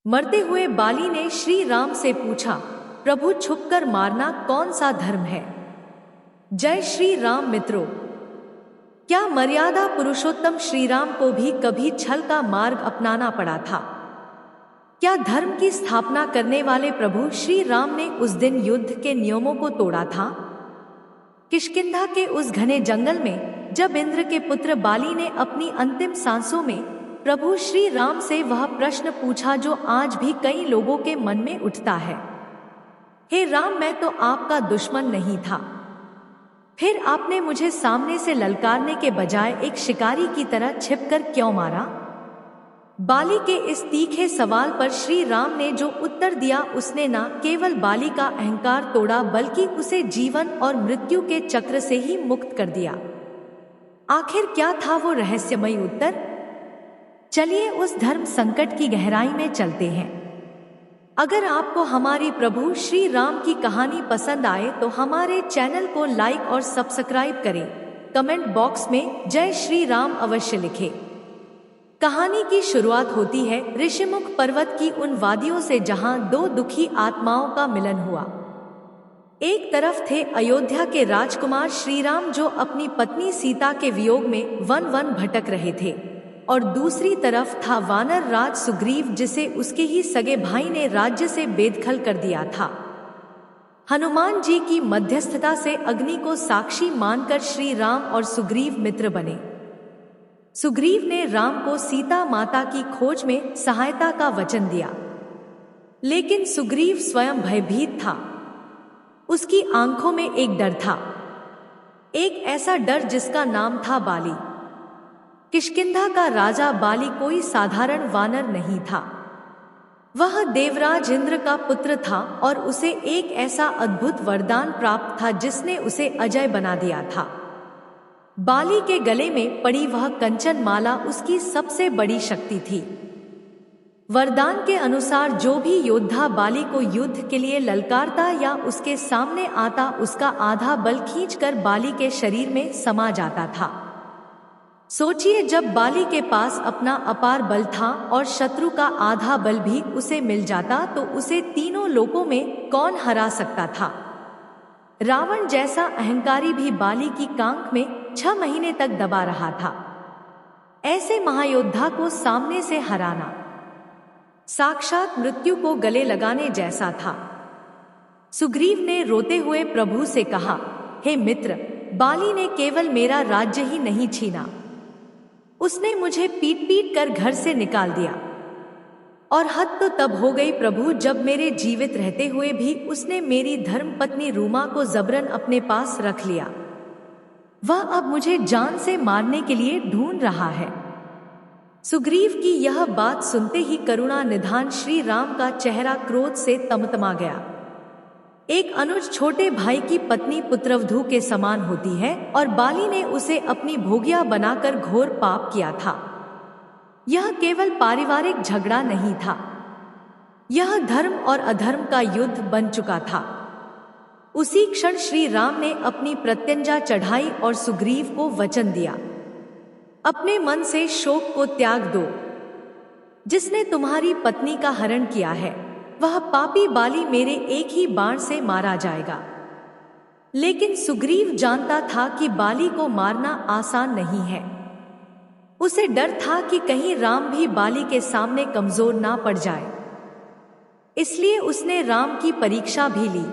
मरते हुए बाली ने श्री राम से पूछा, प्रभु छुपकर मारना कौन सा धर्म है? जय श्री राम मित्रों, क्या मर्यादा पुरुषोत्तम श्री राम को भी कभी छल का मार्ग अपनाना पड़ा था? क्या धर्म की स्थापना करने वाले प्रभु श्री राम ने उस दिन युद्ध के नियमों को तोड़ा था? किष्किंधा के उस घने जंगल में जब इंद्र के पुत्र बाली ने अपनी अंतिम सांसों में प्रभु श्री राम से वह प्रश्न पूछा जो आज भी कई लोगों के मन में उठता है, हे राम, मैं तो आपका दुश्मन नहीं था, फिर आपने मुझे सामने से ललकारने के बजाय एक शिकारी की तरह छिपकर क्यों मारा? बाली के इस तीखे सवाल पर श्री राम ने जो उत्तर दिया उसने न केवल बाली का अहंकार तोड़ा बल्कि उसे जीवन और मृत्यु के चक्र से ही मुक्त कर दिया। आखिर क्या था वो रहस्यमयी उत्तर? चलिए उस धर्म संकट की गहराई में चलते हैं। अगर आपको हमारी प्रभु श्री राम की कहानी पसंद आए तो हमारे चैनल को लाइक और सब्सक्राइब करें। कमेंट बॉक्स में जय श्री राम अवश्य लिखें। कहानी की शुरुआत होती है ऋषिमुख पर्वत की उन वादियों से जहां दो दुखी आत्माओं का मिलन हुआ। एक तरफ थे अयोध्या के राजकुमार श्री राम जो अपनी पत्नी सीता के वियोग में वन वन भटक रहे थे, और दूसरी तरफ था वानर राज सुग्रीव जिसे उसके ही सगे भाई ने राज्य से बेदखल कर दिया था। हनुमान जी की मध्यस्थता से अग्नि को साक्षी मानकर श्री राम और सुग्रीव मित्र बने। सुग्रीव ने राम को सीता माता की खोज में सहायता का वचन दिया, लेकिन सुग्रीव स्वयं भयभीत था। उसकी आंखों में एक डर था, एक ऐसा डर जिसका नाम था बाली। किष्किंधा का राजा बाली कोई साधारण वानर नहीं था। वह देवराज इंद्र का पुत्र था और उसे एक ऐसा अद्भुत वरदान प्राप्त था जिसने उसे अजय बना दिया था। बाली के गले में पड़ी वह कंचन माला उसकी सबसे बड़ी शक्ति थी। वरदान के अनुसार जो भी योद्धा बाली को युद्ध के लिए ललकारता या उसके सामने आता उसका आधा बल खींचकर बाली के शरीर में समा जाता था। सोचिए, जब बाली के पास अपना अपार बल था और शत्रु का आधा बल भी उसे मिल जाता तो उसे तीनों लोकों में कौन हरा सकता था? रावण जैसा अहंकारी भी बाली की कांख में 6 महीने तक दबा रहा था। ऐसे महायोद्धा को सामने से हराना साक्षात मृत्यु को गले लगाने जैसा था। सुग्रीव ने रोते हुए प्रभु से कहा, हे मित्र, बाली ने केवल मेरा राज्य ही नहीं छीना, उसने मुझे पीट पीट कर घर से निकाल दिया। और हद तो तब हो गई प्रभु जब मेरे जीवित रहते हुए भी उसने मेरी धर्मपत्नी रूमा को जबरन अपने पास रख लिया। वह अब मुझे जान से मारने के लिए ढूंढ रहा है। सुग्रीव की यह बात सुनते ही करुणा निधान श्री राम का चेहरा क्रोध से तमतमा गया। एक अनुज छोटे भाई की पत्नी पुत्रवधू के समान होती है और बाली ने उसे अपनी भोगिया बनाकर घोर पाप किया था। यह केवल पारिवारिक झगड़ा नहीं था, यह धर्म और अधर्म का युद्ध बन चुका था। उसी क्षण श्री राम ने अपनी प्रत्यंजा चढ़ाई और सुग्रीव को वचन दिया, अपने मन से शोक को त्याग दो। जिसने तुम्हारी पत्नी का हरण किया है वह पापी बाली मेरे एक ही बाण से मारा जाएगा। लेकिन सुग्रीव जानता था कि बाली को मारना आसान नहीं है। उसे डर था कि कहीं राम भी बाली के सामने कमजोर ना पड़ जाए, इसलिए उसने राम की परीक्षा भी ली।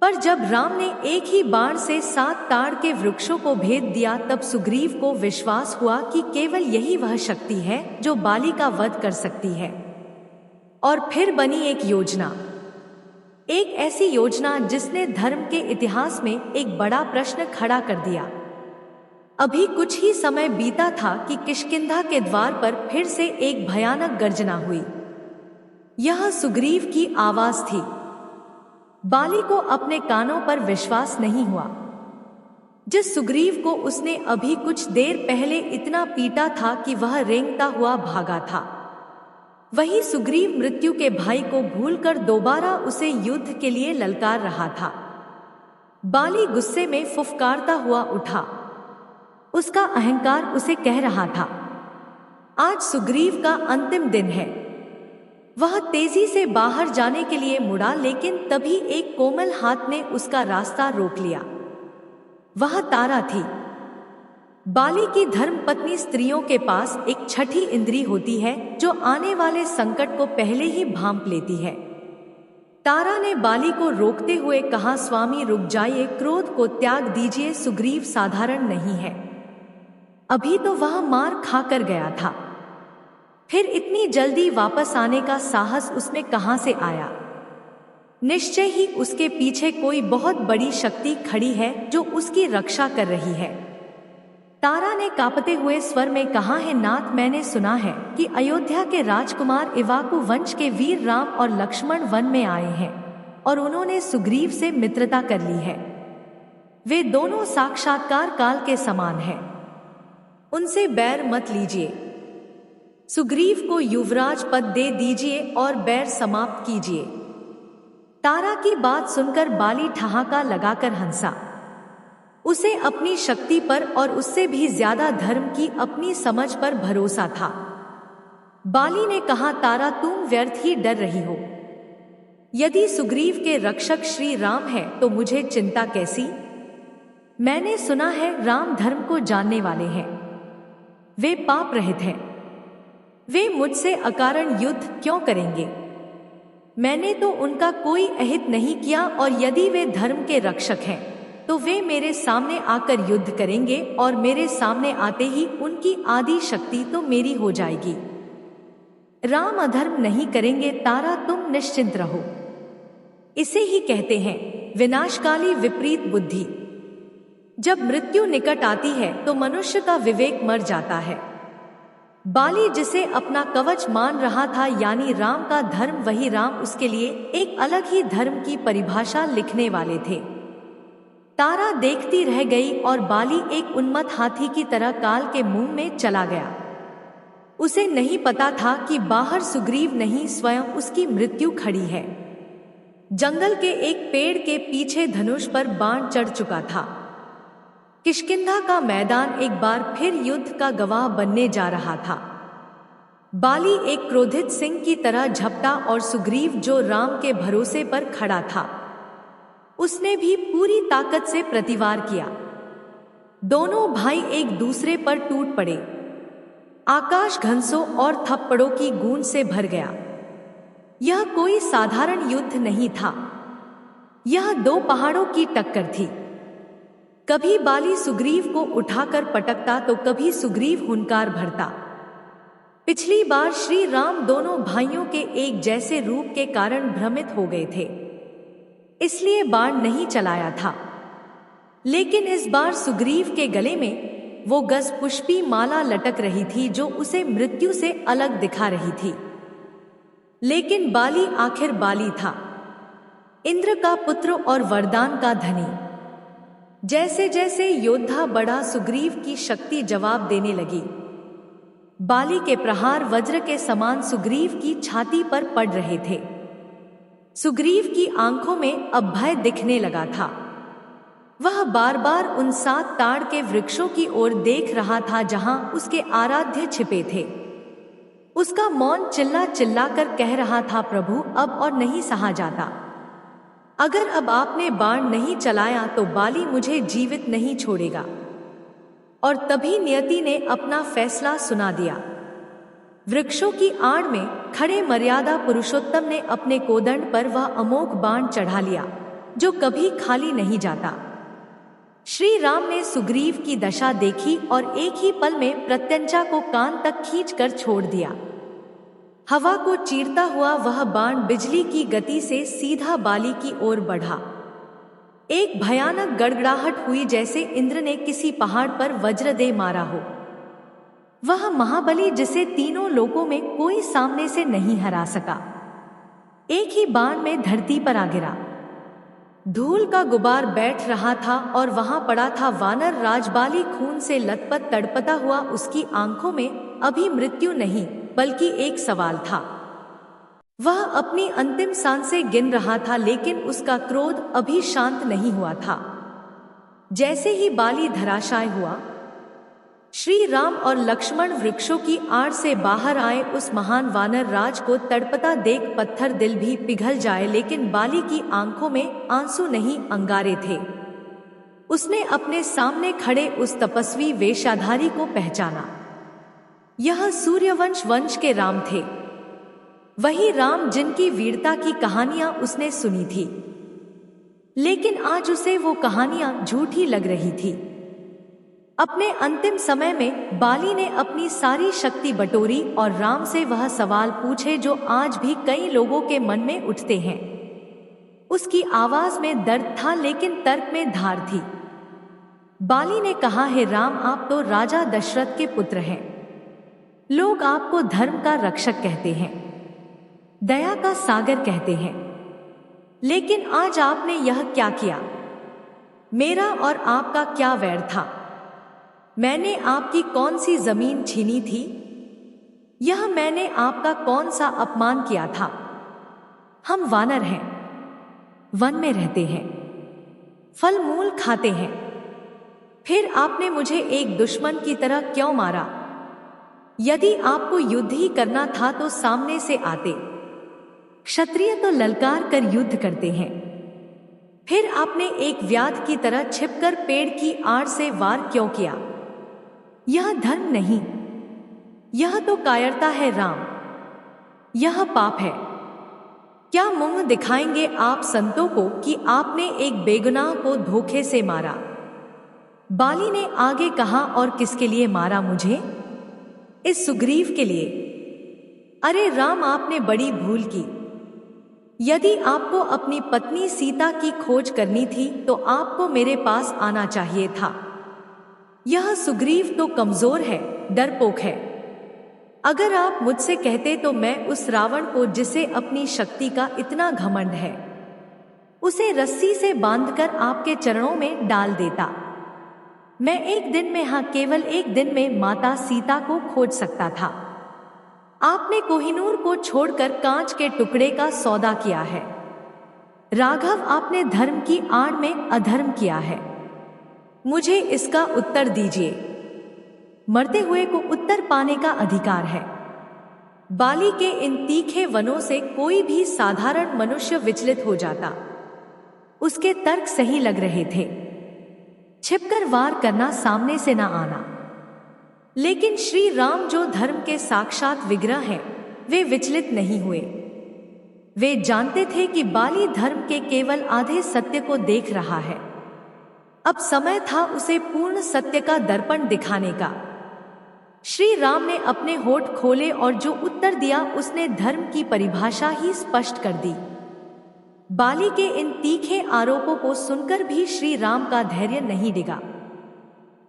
पर जब राम ने एक ही बाण से 7 ताड़ के वृक्षों को भेद दिया तब सुग्रीव को विश्वास हुआ कि केवल यही वह शक्ति है जो बाली का वध कर सकती है। और फिर बनी एक योजना, एक ऐसी योजना जिसने धर्म के इतिहास में एक बड़ा प्रश्न खड़ा कर दिया। अभी कुछ ही समय बीता था कि किष्किंधा के द्वार पर फिर से एक भयानक गर्जना हुई। यह सुग्रीव की आवाज थी। बाली को अपने कानों पर विश्वास नहीं हुआ। जिस सुग्रीव को उसने अभी कुछ देर पहले इतना पीटा था कि वह रेंगता हुआ भागा था, वही सुग्रीव मृत्यु के भाई को भूलकर दोबारा उसे युद्ध के लिए ललकार रहा था। बाली गुस्से में फुफकारता हुआ उठा। उसका अहंकार उसे कह रहा था, आज सुग्रीव का अंतिम दिन है। वह तेजी से बाहर जाने के लिए मुड़ा, लेकिन तभी एक कोमल हाथ ने उसका रास्ता रोक लिया। वह तारा थी। बाली की धर्मपत्नी स्त्रियों के पास एक छठी इंद्री होती है जो आने वाले संकट को पहले ही भांप लेती है। तारा ने बाली को रोकते हुए कहा, स्वामी रुक जाइए, क्रोध को त्याग दीजिए, सुग्रीव साधारण नहीं है। अभी तो वह मार खाकर गया था, फिर इतनी जल्दी वापस आने का साहस उसमें कहां से आया? निश्चय ही उसके पीछे कोई बहुत बड़ी शक्ति खड़ी है जो उसकी रक्षा कर रही है। तारा ने कांपते हुए स्वर में कहा, है नाथ, मैंने सुना है कि अयोध्या के राजकुमार इवाकु वंश के वीर राम और लक्ष्मण वन में आए हैं और उन्होंने सुग्रीव से मित्रता कर ली है। वे दोनों साक्षात्कार काल के समान हैं। उनसे बैर मत लीजिए। सुग्रीव को युवराज पद दे दीजिए और बैर समाप्त कीजिए। तारा की बात सुनकर बाली ठहाका लगाकर हंसा। उसे अपनी शक्ति पर और उससे भी ज्यादा धर्म की अपनी समझ पर भरोसा था। बाली ने कहा, तारा तुम व्यर्थ ही डर रही हो। यदि सुग्रीव के रक्षक श्री राम है तो मुझे चिंता कैसी? मैंने सुना है राम धर्म को जानने वाले हैं, वे पाप रहित हैं। वे मुझसे अकारण युद्ध क्यों करेंगे? मैंने तो उनका कोई अहित नहीं किया, और यदि वे धर्म के रक्षक हैं तो वे मेरे सामने आकर युद्ध करेंगे और मेरे सामने आते ही उनकी आदि शक्ति तो मेरी हो जाएगी। राम अधर्म नहीं करेंगे तारा, तुम निश्चिंत रहो। इसे ही कहते हैं विनाशकाली विपरीत बुद्धि। जब मृत्यु निकट आती है तो मनुष्य का विवेक मर जाता है। बाली जिसे अपना कवच मान रहा था, यानी राम का धर्म, वही राम उसके लिए एक अलग ही धर्म की परिभाषा लिखने वाले थे। तारा देखती रह गई और बाली एक उन्मत्त हाथी की तरह काल के मुंह में चला गया। उसे नहीं पता था कि बाहर सुग्रीव नहीं, स्वयं उसकी मृत्यु खड़ी है। जंगल के एक पेड़ के पीछे धनुष पर बाण चढ़ चुका था। किष्किंधा का मैदान एक बार फिर युद्ध का गवाह बनने जा रहा था। बाली एक क्रोधित सिंह की तरह झपटा और सुग्रीव जो राम के भरोसे पर खड़ा था, उसने भी पूरी ताकत से प्रतिवार किया। दोनों भाई एक दूसरे पर टूट पड़े। आकाश घंसों और थप्पड़ों की गूंज से भर गया। यह कोई साधारण युद्ध नहीं था, यह दो पहाड़ों की टक्कर थी। कभी बाली सुग्रीव को उठाकर पटकता तो कभी सुग्रीव हुंकार भरता। पिछली बार श्री राम दोनों भाइयों के एक जैसे रूप के कारण भ्रमित हो गए थे, इसलिए बाण नहीं चलाया था। लेकिन इस बार सुग्रीव के गले में वो गज पुष्पी माला लटक रही थी जो उसे मृत्यु से अलग दिखा रही थी। लेकिन बाली आखिर बाली था, इंद्र का पुत्र और वरदान का धनी। जैसे जैसे योद्धा बढ़ा, सुग्रीव की शक्ति जवाब देने लगी। बाली के प्रहार वज्र के समान सुग्रीव की छाती पर पड़ रहे थे। सुग्रीव की आंखों में अब भय दिखने लगा था। वह बार बार उन 7 ताड़ के वृक्षों की ओर देख रहा था जहां उसके आराध्य छिपे थे। उसका मौन चिल्ला चिल्ला कर कह रहा था, प्रभु अब और नहीं सहा जाता। अगर अब आपने बाण नहीं चलाया तो बाली मुझे जीवित नहीं छोड़ेगा। और तभी नियति ने अपना फैसला सुना दिया। वृक्षों की आड़ में खड़े मर्यादा पुरुषोत्तम ने अपने कोदंड पर वह अमोघ बाण चढ़ा लिया जो कभी खाली नहीं जाता। श्री राम ने सुग्रीव की दशा देखी और एक ही पल में प्रत्यंचा को कान तक खींचकर छोड़ दिया। हवा को चीरता हुआ वह बाण बिजली की गति से सीधा बाली की ओर बढ़ा। एक भयानक गड़गड़ाहट हुई जैसे इंद्र ने किसी पहाड़ पर वज्र दे मारा हो। वह महाबली जिसे तीनों लोकों में कोई सामने से नहीं हरा सका, एक ही बाण में धरती पर आ गिरा। धूल का गुबार बैठ रहा था और वहां पड़ा था वानर राज बाली, खून से लथपथ तड़पता हुआ। उसकी आंखों में अभी मृत्यु नहीं बल्कि एक सवाल था। वह अपनी अंतिम सांसें गिन रहा था, लेकिन उसका क्रोध अभी शांत नहीं हुआ था। जैसे ही बाली धराशायी हुआ, श्री राम और लक्ष्मण वृक्षों की आड़ से बाहर आए। उस महान वानर राज को तड़पता देख पत्थर दिल भी पिघल जाए, लेकिन बाली की आंखों में आंसू नहीं अंगारे थे। उसने अपने सामने खड़े उस तपस्वी वेशधारी को पहचाना। यह सूर्यवंश वंश के राम थे, वही राम जिनकी वीरता की कहानियां उसने सुनी थी, लेकिन आज उसे वो कहानियां झूठी लग रही थी। अपने अंतिम समय में बाली ने अपनी सारी शक्ति बटोरी और राम से वह सवाल पूछे जो आज भी कई लोगों के मन में उठते हैं। उसकी आवाज में दर्द था, लेकिन तर्क में धार थी। बाली ने कहा, हे राम, आप तो राजा दशरथ के पुत्र हैं। लोग आपको धर्म का रक्षक कहते हैं, दया का सागर कहते हैं, लेकिन आज आपने यह क्या किया? मेरा और आपका क्या वैर था? मैंने आपकी कौन सी जमीन छीनी थी? यह मैंने आपका कौन सा अपमान किया था? हम वानर हैं, वन में रहते हैं, फल मूल खाते हैं, फिर आपने मुझे एक दुश्मन की तरह क्यों मारा? यदि आपको युद्ध ही करना था तो सामने से आते। क्षत्रिय तो ललकार कर युद्ध करते हैं, फिर आपने एक व्याध की तरह छिपकर पेड़ की आड़ से वार क्यों किया? यह धर्म नहीं, यह तो कायरता है राम, यह पाप है। क्या मुंह दिखाएंगे आप संतों को कि आपने एक बेगुनाह को धोखे से मारा? बाली ने आगे कहा, और किसके लिए मारा मुझे? इस सुग्रीव के लिए। अरे राम, आपने बड़ी भूल की। यदि आपको अपनी पत्नी सीता की खोज करनी थी तो आपको मेरे पास आना चाहिए था। यह सुग्रीव तो कमजोर है, डरपोक है। अगर आप मुझसे कहते तो मैं उस रावण को, जिसे अपनी शक्ति का इतना घमंड है, उसे रस्सी से बांधकर आपके चरणों में डाल देता। मैं एक दिन में, हाँ केवल एक दिन में, माता सीता को खोज सकता था। आपने कोहिनूर को छोड़कर कांच के टुकड़े का सौदा किया है। राघव, आपने धर्म की आड़ में अधर्म किया है। मुझे इसका उत्तर दीजिए। मरते हुए को उत्तर पाने का अधिकार है। बाली के इन तीखे वनों से कोई भी साधारण मनुष्य विचलित हो जाता। उसके तर्क सही लग रहे थे। छिपकर वार करना, सामने से ना आना। लेकिन श्री राम जो धर्म के साक्षात विग्रह हैं, वे विचलित नहीं हुए। वे जानते थे कि बाली धर्म के केवल आधे सत्य को देख रहा है। अब समय था उसे पूर्ण सत्य का दर्पण दिखाने का। श्री राम ने अपने होठ खोले और जो उत्तर दिया उसने धर्म की परिभाषा ही स्पष्ट कर दी। बाली के इन तीखे आरोपों को सुनकर भी श्री राम का धैर्य नहीं डिगा।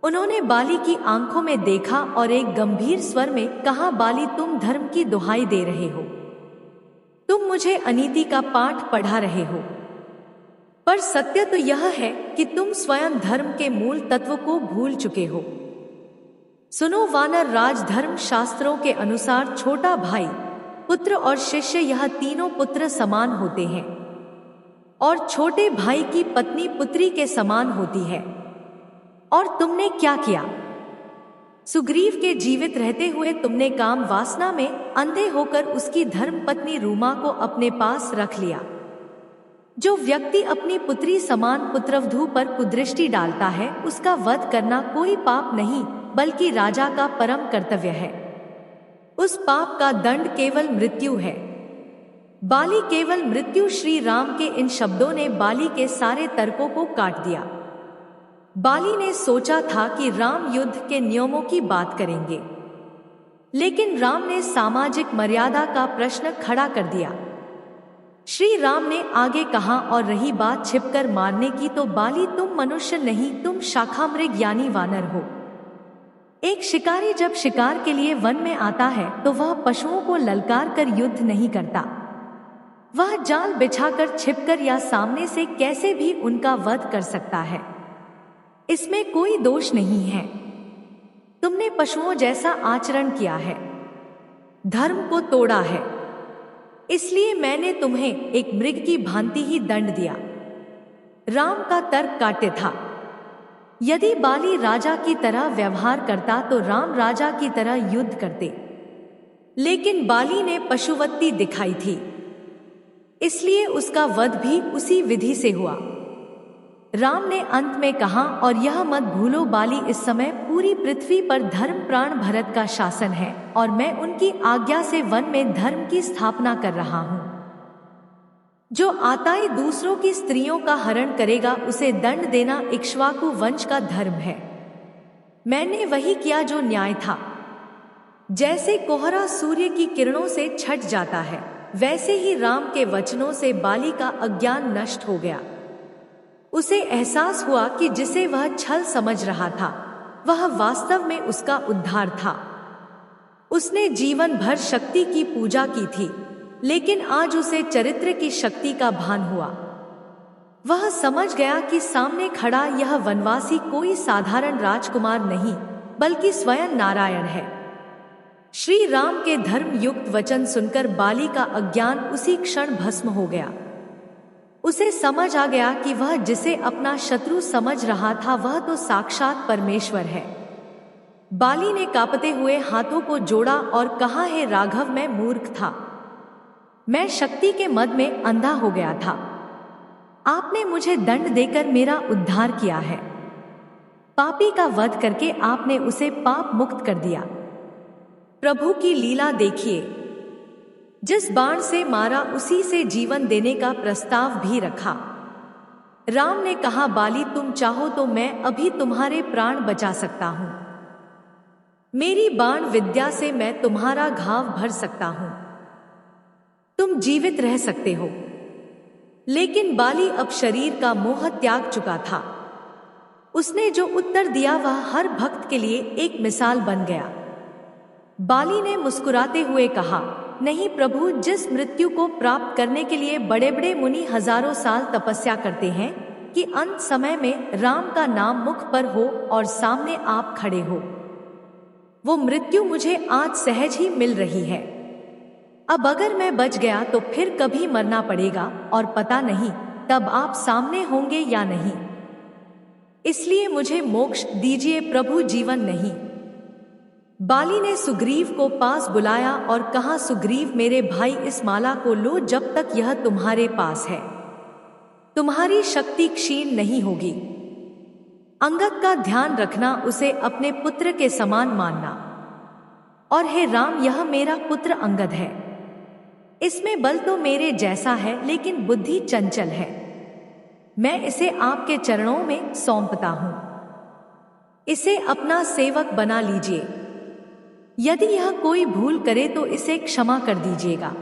उन्होंने बाली की आंखों में देखा और एक गंभीर स्वर में कहा, बाली, तुम धर्म की दुहाई दे रहे हो। तुम मुझे अनीति का पाठ पढ़ा रहे हो। पर सत्य तो यह है कि तुम स्वयं धर्म के मूल तत्व को भूल चुके हो। सुनो वानर राज, धर्म शास्त्रों के अनुसार छोटा भाई, पुत्र और शिष्य, यह तीनों पुत्र समान होते हैं, और छोटे भाई की पत्नी पुत्री के समान होती है। और तुमने क्या किया? सुग्रीव के जीवित रहते हुए तुमने काम वासना में अंधे होकर उसकी धर्म पत्नी रूमा को अपने पास रख लिया। जो व्यक्ति अपनी पुत्री समान पुत्रवधू पर कुदृष्टि डालता है, उसका वध करना कोई पाप नहीं बल्कि राजा का परम कर्तव्य है। उस पाप का दंड केवल मृत्यु है। बाली, केवल मृत्यु। श्री राम के इन शब्दों ने बाली के सारे तर्कों को काट दिया। बाली ने सोचा था कि राम युद्ध के नियमों की बात करेंगे, लेकिन राम ने सामाजिक मर्यादा का प्रश्न खड़ा कर दिया। श्री राम ने आगे कहा, और रही बात छिपकर मारने की, तो बाली, तुम मनुष्य नहीं, तुम शाखामृग यानी वानर हो। एक शिकारी जब शिकार के लिए वन में आता है तो वह पशुओं को ललकार कर युद्ध नहीं करता। वह जाल बिछाकर, छिपकर या सामने से कैसे भी उनका वध कर सकता है। इसमें कोई दोष नहीं है। तुमने पशुओं जैसा आचरण किया है, धर्म को तोड़ा है, इसलिए मैंने तुम्हें एक मृग की भांति ही दंड दिया। राम का तर्क काट्य था। यदि बाली राजा की तरह व्यवहार करता तो राम राजा की तरह युद्ध करते, लेकिन बाली ने पशुवत्ती दिखाई थी, इसलिए उसका वध भी उसी विधि से हुआ। राम ने अंत में कहा, और यह मत भूलो बाली इस समय पूरी पृथ्वी पर धर्म प्राण भरत का शासन है, और मैं उनकी आज्ञा से वन में धर्म की स्थापना कर रहा हूं। जो आताई दूसरों की स्त्रियों का हरण करेगा उसे दंड देना इक्ष्वाकु वंश का धर्म है। मैंने वही किया जो न्याय था। जैसे कोहरा सूर्य की किरणों से छट जाता है, वैसे ही राम के वचनों से बाली का अज्ञान नष्ट हो गया। उसे एहसास हुआ कि जिसे वह छल समझ रहा था वह वास्तव में उसका उद्धार था। उसने जीवन भर शक्ति की पूजा की थी, लेकिन आज उसे चरित्र की शक्ति का भान हुआ। वह समझ गया कि सामने खड़ा यह वनवासी कोई साधारण राजकुमार नहीं, बल्कि स्वयं नारायण है। श्री राम के धर्म युक्त वचन सुनकर बाली का अज्ञान उसी क्षण भस्म हो गया। उसे समझ आ गया कि वह जिसे अपना शत्रु समझ रहा था वह तो साक्षात परमेश्वर है। बाली ने कांपते हुए हाथों को जोड़ा और कहा, हे राघव, मैं मूर्ख था, मैं शक्ति के मद में अंधा हो गया था। आपने मुझे दंड देकर मेरा उद्धार किया है। पापी का वध करके आपने उसे पाप मुक्त कर दिया। प्रभु की लीला देखिए। जिस बाण से मारा उसी से जीवन देने का प्रस्ताव भी रखा। राम ने कहा, बाली, तुम चाहो तो मैं अभी तुम्हारे प्राण बचा सकता हूं। मेरी बाण विद्या से मैं तुम्हारा घाव भर सकता हूं, तुम जीवित रह सकते हो। लेकिन बाली अब शरीर का मोह त्याग चुका था। उसने जो उत्तर दिया वह हर भक्त के लिए एक मिसाल बन गया। बाली ने मुस्कुराते हुए कहा, नहीं प्रभु, जिस मृत्यु को प्राप्त करने के लिए बड़े बड़े मुनि हजारों साल तपस्या करते हैं कि अंत समय में राम का नाम मुख पर हो और सामने आप खड़े हो, वो मृत्यु मुझे आज सहज ही मिल रही है। अब अगर मैं बच गया तो फिर कभी मरना पड़ेगा, और पता नहीं तब आप सामने होंगे या नहीं। इसलिए मुझे मोक्ष दीजिए प्रभु, जीवन नहीं। बाली ने सुग्रीव को पास बुलाया और कहा, सुग्रीव मेरे भाई, इस माला को लो, जब तक यह तुम्हारे पास है तुम्हारी शक्ति क्षीण नहीं होगी। अंगद का ध्यान रखना, उसे अपने पुत्र के समान मानना। और हे राम, यह मेरा पुत्र अंगद है। इसमें बल तो मेरे जैसा है, लेकिन बुद्धि चंचल है। मैं इसे आपके चरणों में सौंपता हूं, इसे अपना सेवक बना लीजिए। यदि यह कोई भूल करे तो इसे क्षमा कर दीजिएगा।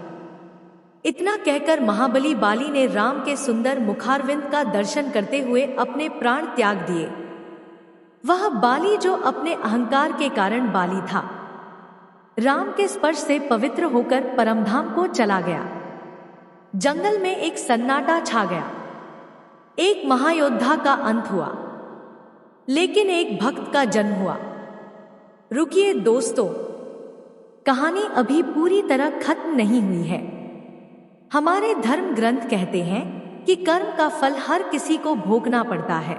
इतना कहकर महाबली बाली ने राम के सुंदर मुखारविंद का दर्शन करते हुए अपने प्राण त्याग दिए। वह बाली जो अपने अहंकार के कारण बाली था, राम के स्पर्श से पवित्र होकर परमधाम को चला गया। जंगल में एक सन्नाटा छा गया। एक महायोद्धा का अंत हुआ, लेकिन एक भक्त का जन्म हुआ। रुकिए दोस्तों, कहानी अभी पूरी तरह खत्म नहीं हुई है। हमारे धर्म ग्रंथ कहते हैं कि कर्म का फल हर किसी को भोगना पड़ता है,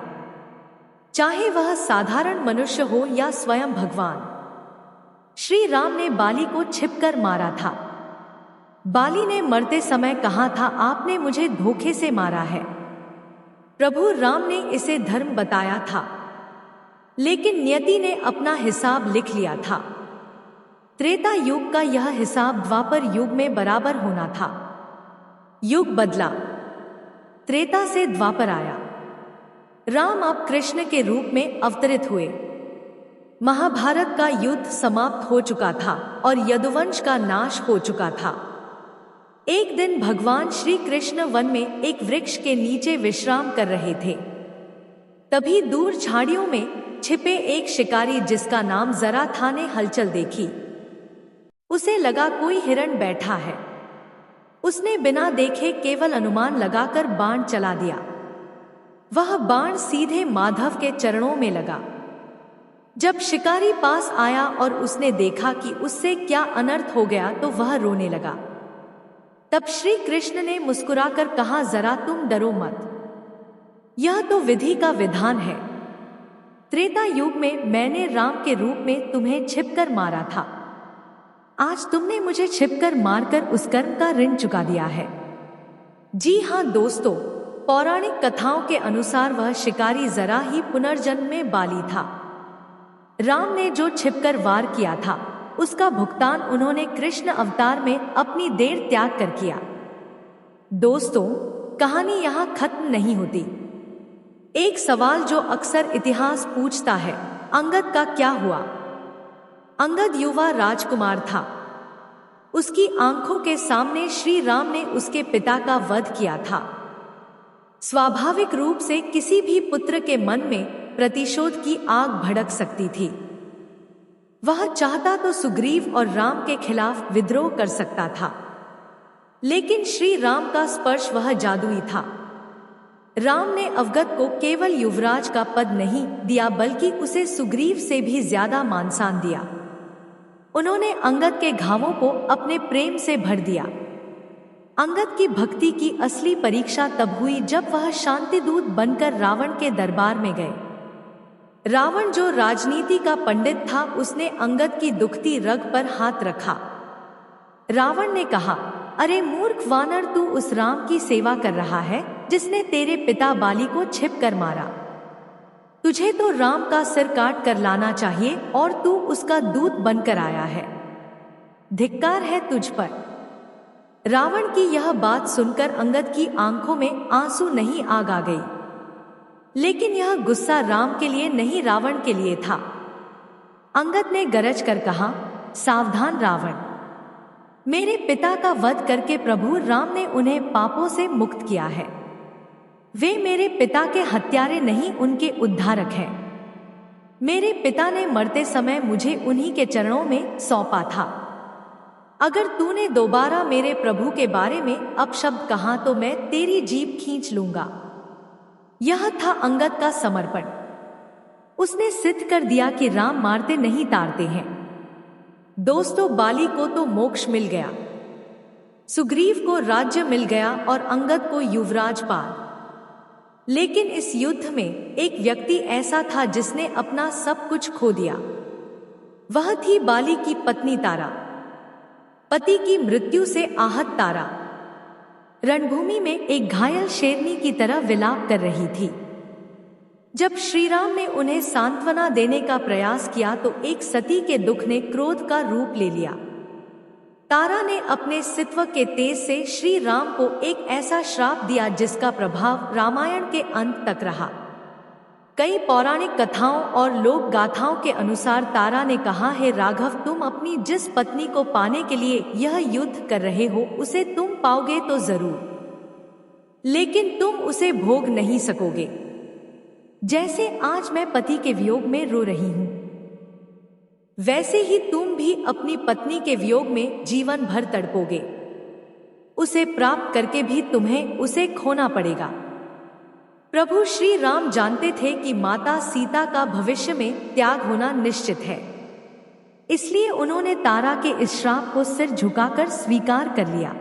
चाहे वह साधारण मनुष्य हो या स्वयं भगवान। श्री राम ने बाली को छिपकर मारा था। बाली ने मरते समय कहा था, आपने मुझे धोखे से मारा है। प्रभु राम ने इसे धर्म बताया था, लेकिन नियति ने अपना हिसाब लिख लिया था। त्रेता युग का यह हिसाब द्वापर युग में बराबर होना था। युग बदला, त्रेता से द्वापर आया। राम अब कृष्ण के रूप में अवतरित हुए। महाभारत का युद्ध समाप्त हो चुका था और यदुवंश का नाश हो चुका था। एक दिन भगवान श्री कृष्ण वन में एक वृक्ष के नीचे विश्राम कर रहे थे। तभी दूर झाड़ियों में छिपे एक शिकारी, जिसका नाम जरा था, ने हलचल देखी। उसे लगा कोई हिरण बैठा है। उसने बिना देखे केवल अनुमान लगाकर बाण चला दिया। वह बाण सीधे माधव के चरणों में लगा। जब शिकारी पास आया और उसने देखा कि उससे क्या अनर्थ हो गया तो वह रोने लगा। तब श्री कृष्ण ने मुस्कुराकर कहा, जरा तुम डरो मत, यह तो विधि का विधान है। त्रेता युग में मैंने राम के रूप में तुम्हें छिपकर मारा था। आज तुमने मुझे छिपकर मारकर उस कर्म का ऋण चुका दिया है। जी हाँ दोस्तों, पौराणिक कथाओं के अनुसार वह शिकारी जरा ही पुनर्जन्म में बाली था। राम ने जो छिपकर वार किया था उसका भुगतान उन्होंने कृष्ण अवतार में अपनी देर त्याग कर किया। दोस्तों, कहानी यहाँ खत्म नहीं होती। एक सवाल जो अक्सर इतिहास पूछता है, अंगद का क्या हुआ? अंगद युवा राजकुमार था। उसकी आंखों के सामने श्री राम ने उसके पिता का वध किया था। स्वाभाविक रूप से किसी भी पुत्र के मन में प्रतिशोध की आग भड़क सकती थी। वह चाहता तो सुग्रीव और राम के खिलाफ विद्रोह कर सकता था, लेकिन श्री राम का स्पर्श वह जादुई था। राम ने अवगत को केवल युवराज का पद नहीं दिया, बल्कि उसे सुग्रीव से भी ज्यादा मानसान दिया। उन्होंने अंगद के घावों को अपने प्रेम से भर दिया। अंगद की भक्ति की असली परीक्षा तब हुई जब वह शांति दूत बनकर रावण के दरबार में गए। रावण जो राजनीति का पंडित था, उसने अंगद की दुखती रग पर हाथ रखा। रावण ने कहा, अरे मूर्ख वानर, तू उस राम की सेवा कर रहा है जिसने तेरे पिता बाली को छिप कर मारा। तुझे तो राम का सिर काट कर लाना चाहिए और तू उसका दूत बनकर आया है। धिक्कार है तुझ पर। रावण की यह बात सुनकर अंगद की आंखों में आंसू नहीं आग आ गई, लेकिन यह गुस्सा राम के लिए नहीं, रावण के लिए था। अंगद ने गरज कर कहा, सावधान रावण, मेरे पिता का वध करके प्रभु राम ने उन्हें पापों से मुक्त किया है। वे मेरे पिता के हत्यारे नहीं, उनके उद्धारक हैं। मेरे पिता ने मरते समय मुझे उन्हीं के चरणों में सौंपा था। अगर तूने दोबारा मेरे प्रभु के बारे में अपशब्द कहा तो मैं तेरी जीभ खींच लूंगा। यह था अंगद का समर्पण। उसने सिद्ध कर दिया कि राम मारते नहीं तारते हैं। दोस्तों, बाली को तो मोक्ष मिल गया, सुग्रीव को राज्य मिल गया और अंगद को युवराज पाद। लेकिन इस युद्ध में एक व्यक्ति ऐसा था जिसने अपना सब कुछ खो दिया। वह थी बाली की पत्नी तारा। पति की मृत्यु से आहत तारा रणभूमि में एक घायल शेरनी की तरह विलाप कर रही थी। जब श्रीराम ने उन्हें सांत्वना देने का प्रयास किया तो एक सती के दुख ने क्रोध का रूप ले लिया। तारा ने अपने सित्व के तेज से श्री राम को एक ऐसा श्राप दिया जिसका प्रभाव रामायण के अंत तक रहा। कई पौराणिक कथाओं और लोक गाथाओं के अनुसार तारा ने कहा, हे राघव, तुम अपनी जिस पत्नी को पाने के लिए यह युद्ध कर रहे हो उसे तुम पाओगे तो जरूर, लेकिन तुम उसे भोग नहीं सकोगे। जैसे आज मैं पति के वियोग में रो रही हूं, वैसे ही तुम भी अपनी पत्नी के वियोग में जीवन भर तड़पोगे। उसे प्राप्त करके भी तुम्हें उसे खोना पड़ेगा। प्रभु श्री राम जानते थे कि माता सीता का भविष्य में त्याग होना निश्चित है, इसलिए उन्होंने तारा के इस श्राप को सिर झुकाकर स्वीकार कर लिया।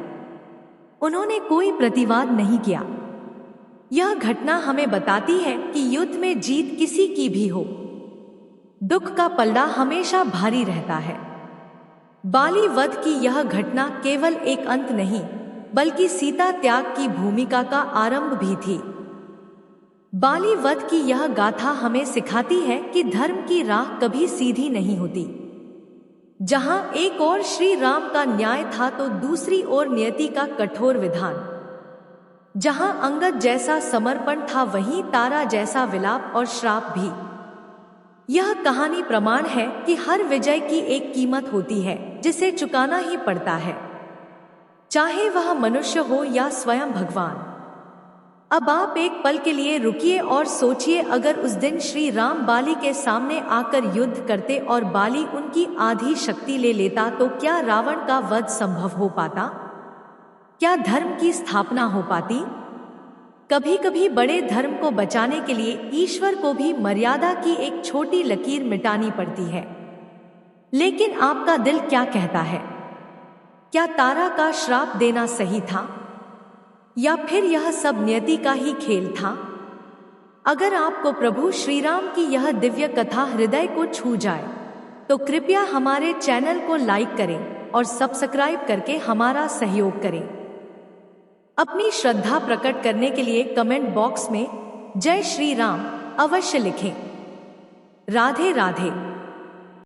उन्होंने कोई प्रतिवाद नहीं किया। यह घटना हमें बताती है कि युद्ध में जीत किसी की भी हो, दुख का पल्ला हमेशा भारी रहता है। बाली वध की यह घटना केवल एक अंत नहीं, बल्कि सीता त्याग की भूमिका का आरंभ भी थी। बाली वध की यह गाथा हमें सिखाती है कि धर्म की राह कभी सीधी नहीं होती। जहां एक ओर श्री राम का न्याय था तो दूसरी ओर नियति का कठोर विधान। जहां अंगद जैसा समर्पण था वहीं तारा जैसा विलाप और श्राप भी। यह कहानी प्रमाण है कि हर विजय की एक कीमत होती है जिसे चुकाना ही पड़ता है, चाहे वह मनुष्य हो या स्वयं भगवान। अब आप एक पल के लिए रुकिए और सोचिए, अगर उस दिन श्री राम बाली के सामने आकर युद्ध करते और बाली उनकी आधी शक्ति ले लेता तो क्या रावण का वध संभव हो पाता? क्या धर्म की स्थापना हो पाती? कभी कभी बड़े धर्म को बचाने के लिए ईश्वर को भी मर्यादा की एक छोटी लकीर मिटानी पड़ती है। लेकिन आपका दिल क्या कहता है? क्या तारा का श्राप देना सही था, या फिर यह सब नियति का ही खेल था? अगर आपको प्रभु श्री राम की यह दिव्य कथा हृदय को छू जाए तो कृपया हमारे चैनल को लाइक करें और सब्सक्राइब करके हमारा सहयोग करें। अपनी श्रद्धा प्रकट करने के लिए कमेंट बॉक्स में जय श्री राम अवश्य लिखें। राधे राधे।